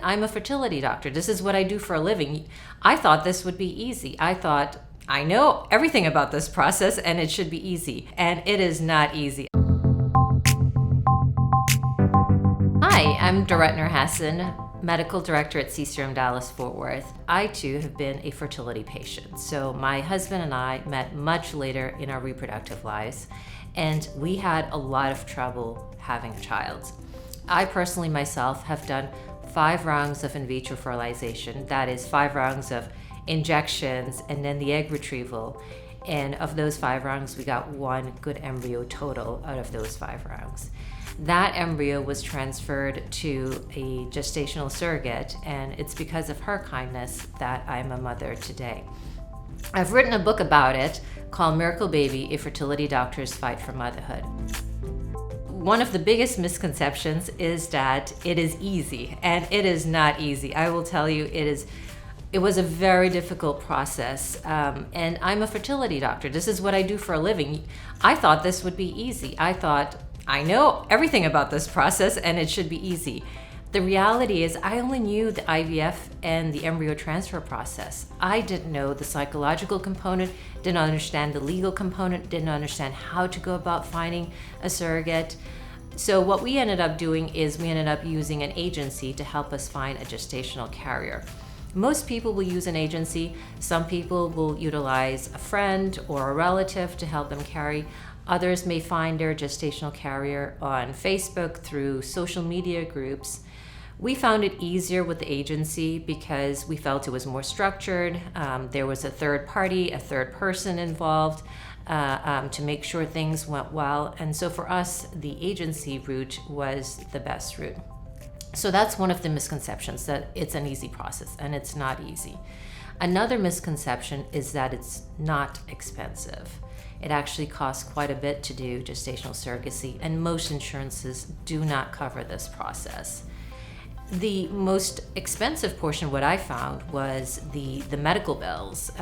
I'm a fertility doctor. This is what I do for a living. I thought this would be easy. I thought, I know everything about this process and it should be easy. And it is not easy. Hi, I'm Dorette Noorhasan, Medical Director at CSERM Dallas Fort Worth. I too have been a fertility patient. So my husband and I met much later in our reproductive lives, and we had a lot of trouble having a child. I personally myself have done 5 rounds of in vitro fertilization. That is 5 rounds of injections and then the egg retrieval. And of those 5 rounds, we got 1 good embryo total out of those 5 rounds. That embryo was transferred to a gestational surrogate, and it's because of her kindness that I'm a mother today. I've written a book about it called Miracle Baby, A Fertility Doctor's Fight for Motherhood. One of the biggest misconceptions is that it is easy, and it is not easy. I will tell you, it was a very difficult process, and I'm a fertility doctor. This is what I do for a living. I thought this would be easy. I thought, I know everything about this process and it should be easy. The reality is I only knew the IVF and the embryo transfer process. I didn't know the psychological component, didn't understand the legal component, didn't understand how to go about finding a surrogate. So what we ended up doing is we ended up using an agency to help us find a gestational carrier. Most people will use an agency. Some people will utilize a friend or a relative to help them carry. Others may find their gestational carrier on Facebook through social media groups. We found it easier with the agency because we felt it was more structured. There was a third party, a third person involved to make sure things went well. And so for us, the agency route was the best route. So that's one of the misconceptions, that it's an easy process, and it's not easy. Another misconception is that it's not expensive. It actually costs quite a bit to do gestational surrogacy, and most insurances do not cover this process. The most expensive portion, what I found, was the medical bills.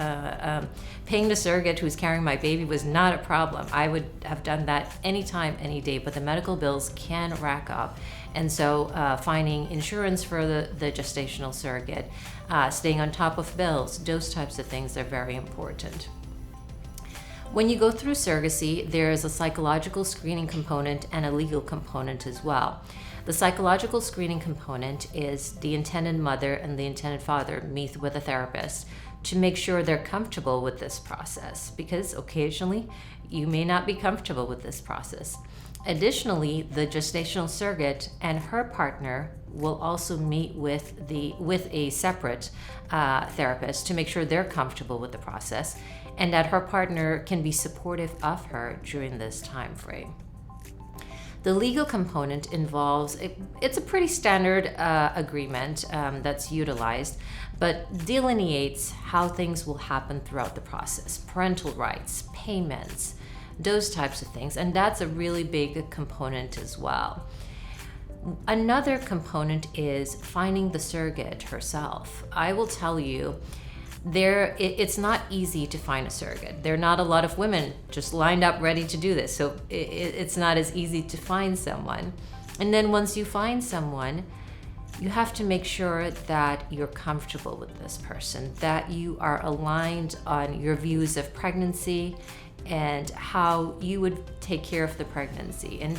Paying the surrogate who's carrying my baby was not a problem. I would have done that anytime, any day, but the medical bills can rack up. And so finding insurance for the gestational surrogate, staying on top of bills, those types of things are very important. When you go through surrogacy, there is a psychological screening component and a legal component as well. The psychological screening component is the intended mother and the intended father meet with a therapist to make sure they're comfortable with this process, because occasionally you may not be comfortable with this process. Additionally, the gestational surrogate and her partner will also meet with a separate therapist to make sure they're comfortable with the process and that her partner can be supportive of her during this time frame. The legal component involves, it's a pretty standard agreement that's utilized, but delineates how things will happen throughout the process, parental rights, payments, those types of things, and that's a really big component as well. Another component is finding the surrogate herself. I will tell you, it's not easy to find a surrogate. There are not a lot of women just lined up ready to do this, so it's not as easy to find someone. And then once you find someone, you have to make sure that you're comfortable with this person, that you are aligned on your views of pregnancy and how you would take care of the pregnancy. And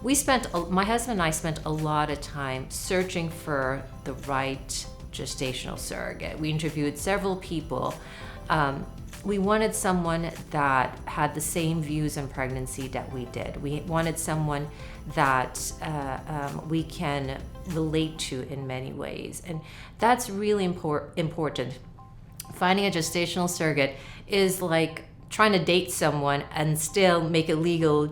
my husband and I spent a lot of time searching for the right gestational surrogate. We interviewed several people. We wanted someone that had the same views on pregnancy that we did. We wanted someone that we can relate to in many ways. And that's really important. Finding a gestational surrogate is like trying to date someone and still make a legal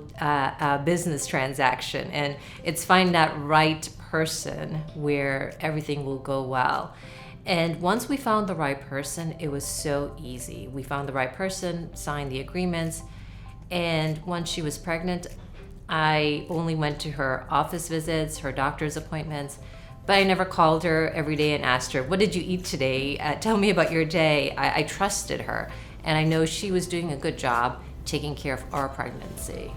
business transaction. And it's finding that right person where everything will go well. And once we found the right person, it was so easy. We found the right person, signed the agreements, and once she was pregnant, I only went to her office visits, her doctor's appointments, but I never called her every day and asked her, what did you eat today? Tell me about your day. I trusted her, and I know she was doing a good job taking care of our pregnancy.